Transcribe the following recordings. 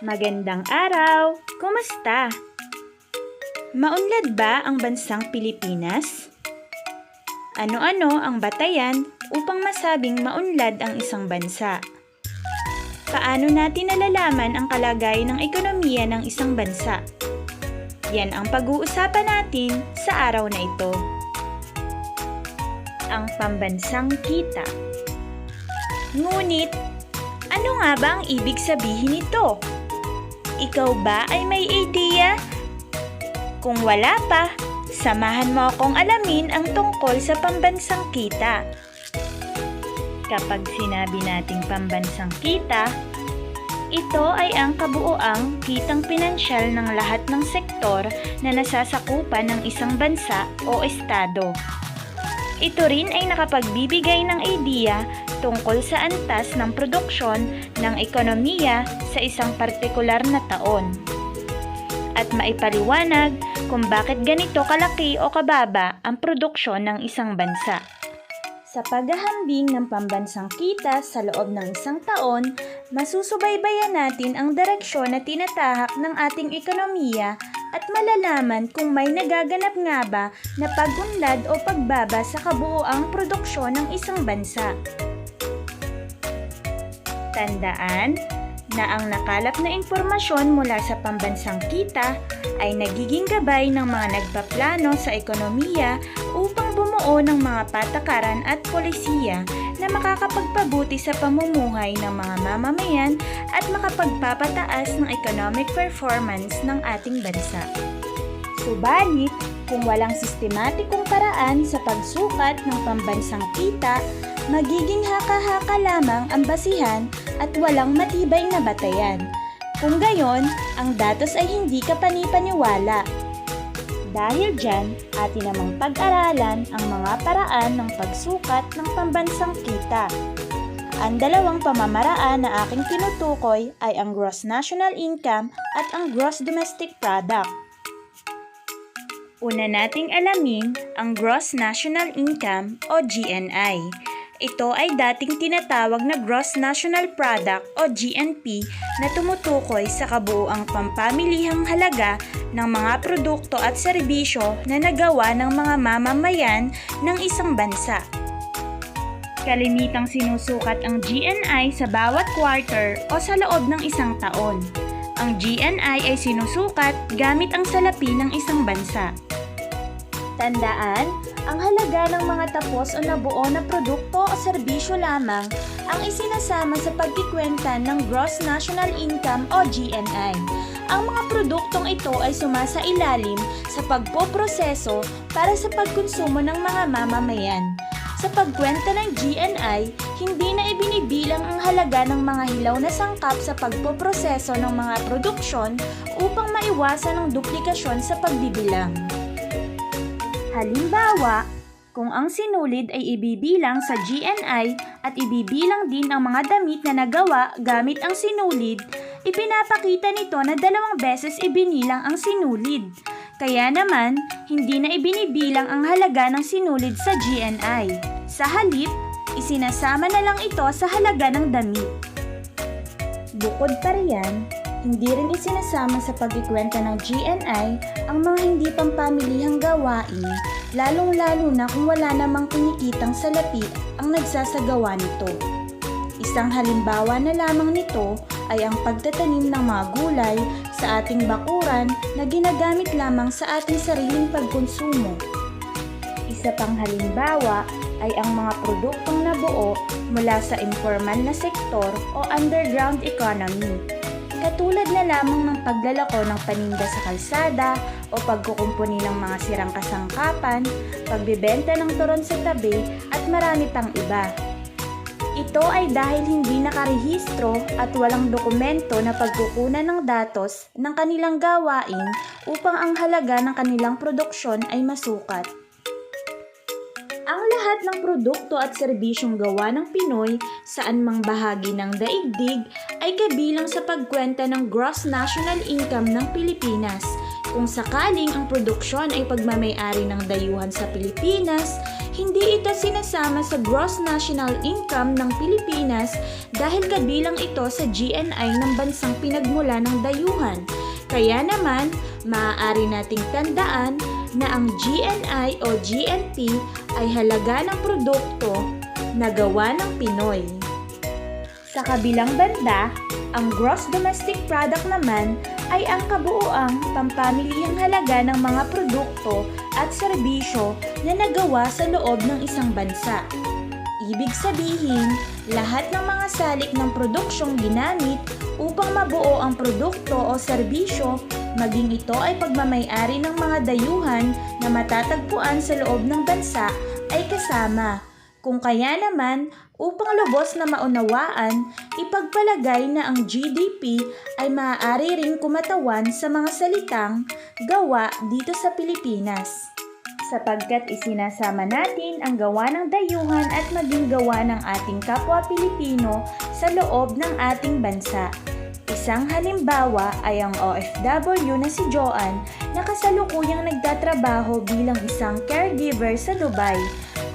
Magandang araw! Kumusta? Maunlad ba ang bansang Pilipinas? Ano-ano ang batayan upang masabing maunlad ang isang bansa? Paano natin nalalaman ang kalagayan ng ekonomiya ng isang bansa? Yan ang pag-uusapan natin sa araw na ito. Ang pambansang kita. Ngunit, ano nga ba ang ibig sabihin nito? Ikaw ba ay may idea? Kung wala pa, samahan mo akong alamin ang tungkol sa pambansang kita. Kapag sinabi nating pambansang kita, ito ay ang kabuoang kitang pinansyal ng lahat ng sektor na nasasakupan ng isang bansa o estado. Ito rin ay nakapagbibigay ng idea tungkol sa antas ng produksyon ng ekonomiya sa isang partikular na taon. At maipaliwanag kung bakit ganito kalaki o kababa ang produksyon ng isang bansa. Sa paghahambing ng pambansang kita sa loob ng isang taon, masusubaybayan natin ang direksyon na tinatahak ng ating ekonomiya at malalaman kung may nagaganap nga ba na pagunlad o pagbaba sa kabuoang produksyon ng isang bansa. Tandaan na ang nakalap na impormasyon mula sa pambansang kita ay nagiging gabay ng mga nagpaplano sa ekonomiya upang bumuo ng mga patakaran at polisiya na makakapagpabuti sa pamumuhay ng mga mamamayan at makapagpapataas ng economic performance ng ating bansa. Subalit, kung walang sistematikong paraan sa pagsukat ng pambansang kita, magiging haka-haka lamang ang basihan at walang matibay na batayan. Kung gayon, ang datos ay hindi kapanipaniwala. Dahil dyan, atin namang pag-aralan ang mga paraan ng pagsukat ng pambansang kita. Ang dalawang pamamaraan na aking tinutukoy ay ang Gross National Income at ang Gross Domestic Product. Una nating alamin ang Gross National Income o GNI. Ito ay dating tinatawag na Gross National Product o GNP na tumutukoy sa kabuuang pampamilihang halaga ng mga produkto at serbisyo na nagawa ng mga mamamayan ng isang bansa. Kalimitang sinusukat ang GNI sa bawat quarter o sa loob ng isang taon. Ang GNI ay sinusukat gamit ang salapi ng isang bansa. Tandaan, ang halaga ng mga tapos o nabuo na produkto o serbisyo lamang ang isinasama sa pagkikwenta ng Gross National Income o GNI. Ang mga produktong ito ay sumasailalim sa pagpoproseso para sa pagkonsumo ng mga mamamayan. Sa pagkwenta ng GNI, hindi na ibinibilang ang halaga ng mga hilaw na sangkap sa pagpoproseso ng mga produksyon upang maiwasan ang duplikasyon sa pagbibilang. Halimbawa, kung ang sinulid ay ibibilang sa GNI at ibibilang din ang mga damit na nagawa gamit ang sinulid, ipinapakita nito na 2 beses ibinilang ang sinulid. Kaya naman, hindi na ibinibilang ang halaga ng sinulid sa GNI. Sa halip, isinasama na lang ito sa halaga ng damit. Bukod pa riyan, hindi rin isinasama sa pagkikwenta ng GNI ang mga hindi pampamilihang gawain, lalong-lalo na kung wala namang kinikitang salapi ang nagsasagawa nito. Isang halimbawa na lamang nito ay ang pagtatanim ng mga gulay sa ating bakuran na ginagamit lamang sa ating sariling pagkonsumo. Isa pang halimbawa ay ang mga produktong nabuo mula sa informal na sektor o underground economy. Katulad na lamang ng paglalako ng paninda sa kalsada o pagkukumpuni ng mga sirang kasangkapan, pagbibenta ng turon sa tabi at marami pang iba. Ito ay dahil hindi nakarehistro at walang dokumento na pagkukunan ng datos ng kanilang gawain upang ang halaga ng kanilang produksyon ay masukat. Ang lahat ng produkto at serbisyong gawa ng Pinoy saan mang bahagi ng daigdig ay kabilang sa pagkwenta ng Gross National Income ng Pilipinas. Kung sakaling ang produksyon ay pagmamay-ari ng dayuhan sa Pilipinas, Hindi ito sinasama sa gross national income ng Pilipinas dahil kabilang ito sa GNI ng bansang pinagmula ng dayuhan. Kaya naman, maaari nating tandaan na ang GNI o GNP ay halaga ng produkto na gawa ng Pinoy. Sa kabilang banda, ang gross domestic product naman ay ang kabuuang pampamilihang halaga ng mga produkto at serbisyo na nagawa sa loob ng isang bansa. Ibig sabihin, lahat ng mga salik ng produksyong ginamit upang mabuo ang produkto o serbisyo, maging ito ay pagmamay-ari ng mga dayuhan na matatagpuan sa loob ng bansa ay kasama. Kung kaya naman, upang lubos na maunawaan, ipagpalagay na ang GDP ay maaari ring kumatawan sa mga salitang gawa dito sa Pilipinas. Sapagkat isinasama natin ang gawa ng dayuhan at maging gawa ng ating kapwa Pilipino sa loob ng ating bansa. Isang halimbawa ay ang OFW na si Joanne na kasalukuyang nagtatrabaho bilang isang caregiver sa Dubai.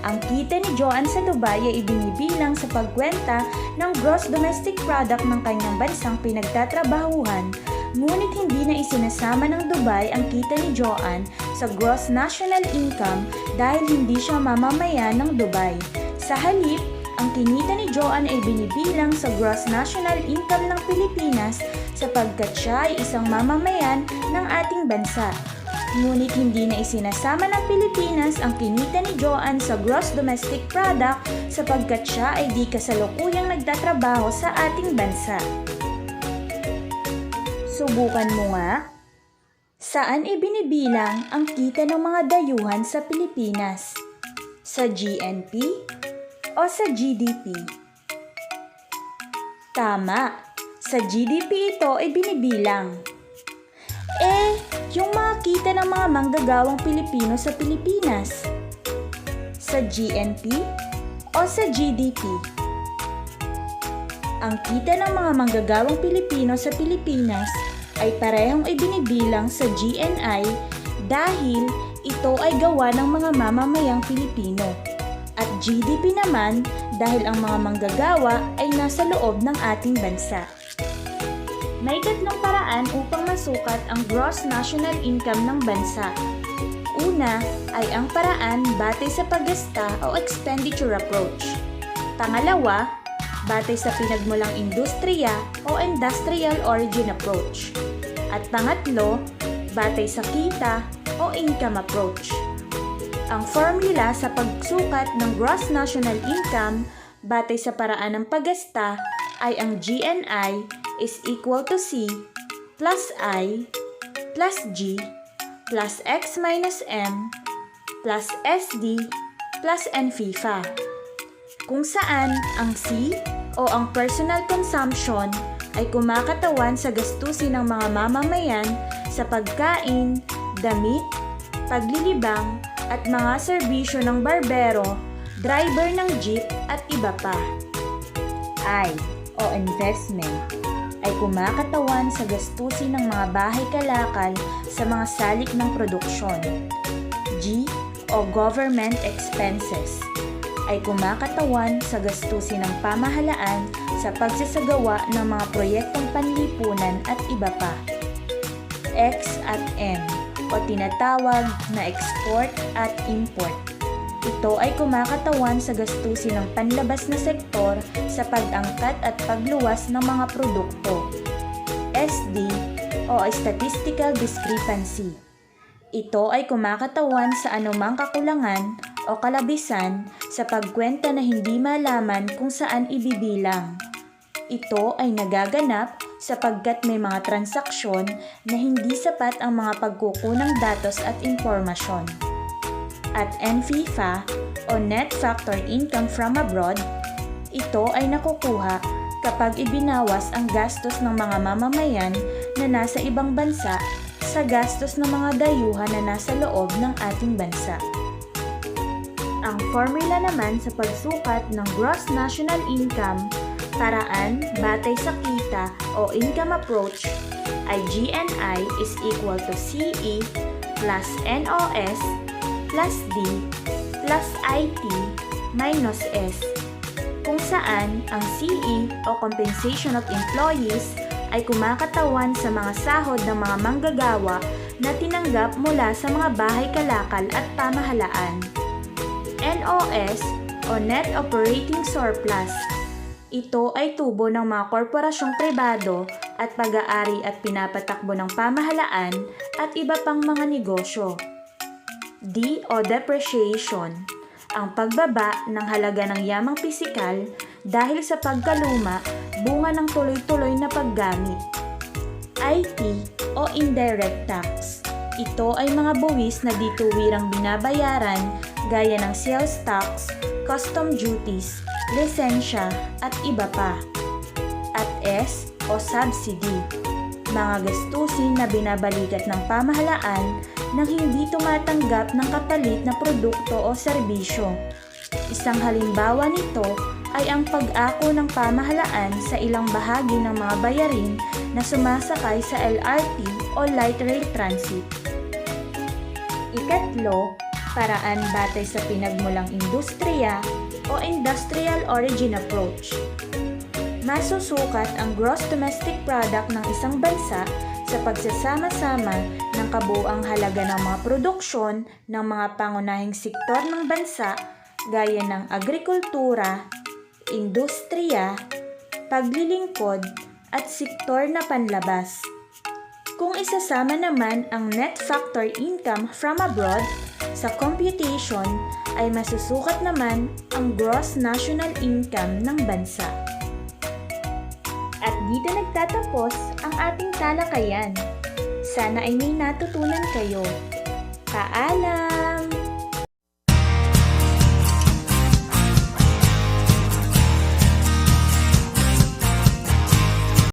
Ang kita ni Joanne sa Dubai ay ibinibilang sa pagkwenta ng gross domestic product ng kanyang bansang pinagtatrabahuhan, ngunit hindi na isinasama ng Dubai ang kita ni Joanne sa gross national income dahil hindi siya mamamayan ng Dubai. Sa halip, ang kinita ni Joanne ay binibilang sa gross national income ng Pilipinas sapagkat siya ay isang mamamayan ng ating bansa. Ngunit hindi na isinasama ng Pilipinas ang kinita ni Joanne sa gross domestic product sapagkat siya ay di kasalukuyang nagtatrabaho sa ating bansa. Subukan mo nga. Saan ibinibilang ang kita ng mga dayuhan sa Pilipinas? Sa GNP o sa GDP? Tama, sa GDP ito ay binibilang. Yung mga kita ng mga manggagawang Pilipino sa Pilipinas? Sa GNP o sa GDP? Ang kita ng mga manggagawang Pilipino sa Pilipinas ay parehong ibinibilang sa GNI dahil ito ay gawa ng mga mamamayang Pilipino. At GDP naman dahil ang mga manggagawa ay nasa loob ng ating bansa. May tatlong paraan upang masukat ang gross national income ng bansa. Una ay ang paraan batay sa paggasta o expenditure approach. Pangalawa, batay sa pinagmulang industriya o industrial origin approach. At pangatlo, batay sa kita o income approach. Ang formula sa pagsukat ng gross national income batay sa paraan ng paggasta ay ang GNI is equal to C plus I plus G plus X minus M plus SD plus NFIFA, kung saan ang C o ang personal consumption ay kumakatawan sa gastusin ng mga mamamayan sa pagkain, damit, paglilibang at mga serbisyo ng barbero, driver ng jeep at iba pa. I o investment ay kumakatawan sa gastusin ng mga bahay kalakal sa mga salik ng produksyon. G o government expenses ay kumakatawan sa gastusin ng pamahalaan sa pagsasagawa ng mga proyektong panlipunan at iba pa. X at M o tinatawag na export at import. Ito ay kumakatawan sa gastusin ng panlabas na sektor sa pag-angkat at pagluwas ng mga produkto. SD o statistical discrepancy. Ito ay kumakatawan sa anumang kakulangan o kalabisan sa pagkwenta na hindi malaman kung saan ibibilang. Ito ay nagaganap sapagkat may mga transaksyon na hindi sapat ang mga pagkukunang datos at impormasyon. At NFIFA o Net Factor Income from Abroad, ito ay nakukuha kapag ibinawas ang gastos ng mga mamamayan na nasa ibang bansa sa gastos ng mga dayuhan na nasa loob ng ating bansa. Ang formula naman sa pagsukat ng gross national income, paraan batay sa kita o income approach, ay GNI is equal to CE plus NOS plus D plus IT minus S, kung saan ang CE o Compensation of Employees ay kumakatawan sa mga sahod ng mga manggagawa na tinanggap mula sa mga bahay kalakal at pamahalaan. NOS o Net Operating Surplus. Ito ay tubo ng mga korporasyong pribado at pag-aari at pinapatakbo ng pamahalaan at iba pang mga negosyo. D o Depreciation. Ang pagbaba ng halaga ng yamang pisikal dahil sa pagkaluma, bunga ng tuloy-tuloy na paggamit. IT o Indirect Tax. Ito ay mga buwis na dituwirang binabayaran gaya ng sales tax, custom duties, lisensya at iba pa. At S o Subsidy. Mga gastusin na binabalikat ng pamahalaan nang hindi tumatanggap ng kapalit na produkto o serbisyo. Isang halimbawa nito ay ang pag-ako ng pamahalaan sa ilang bahagi ng mga bayarin na sumasakay sa LRT o Light Rail Transit. Ikatlo, paraan batay sa pinagmulang industriya o Industrial Origin Approach. Masusukat ang gross domestic product ng isang bansa sa pagsasama-sama ng kabuuang halaga ng mga produksyon ng mga pangunahing sektor ng bansa gaya ng agrikultura, industriya, paglilingkod at sektor na panlabas. Kung isasama naman ang net factor income from abroad sa computation ay masusukat naman ang gross national income ng bansa. At dito nagtatapos ang ating talakayan. Sana ay may natutunan kayo. Paalam!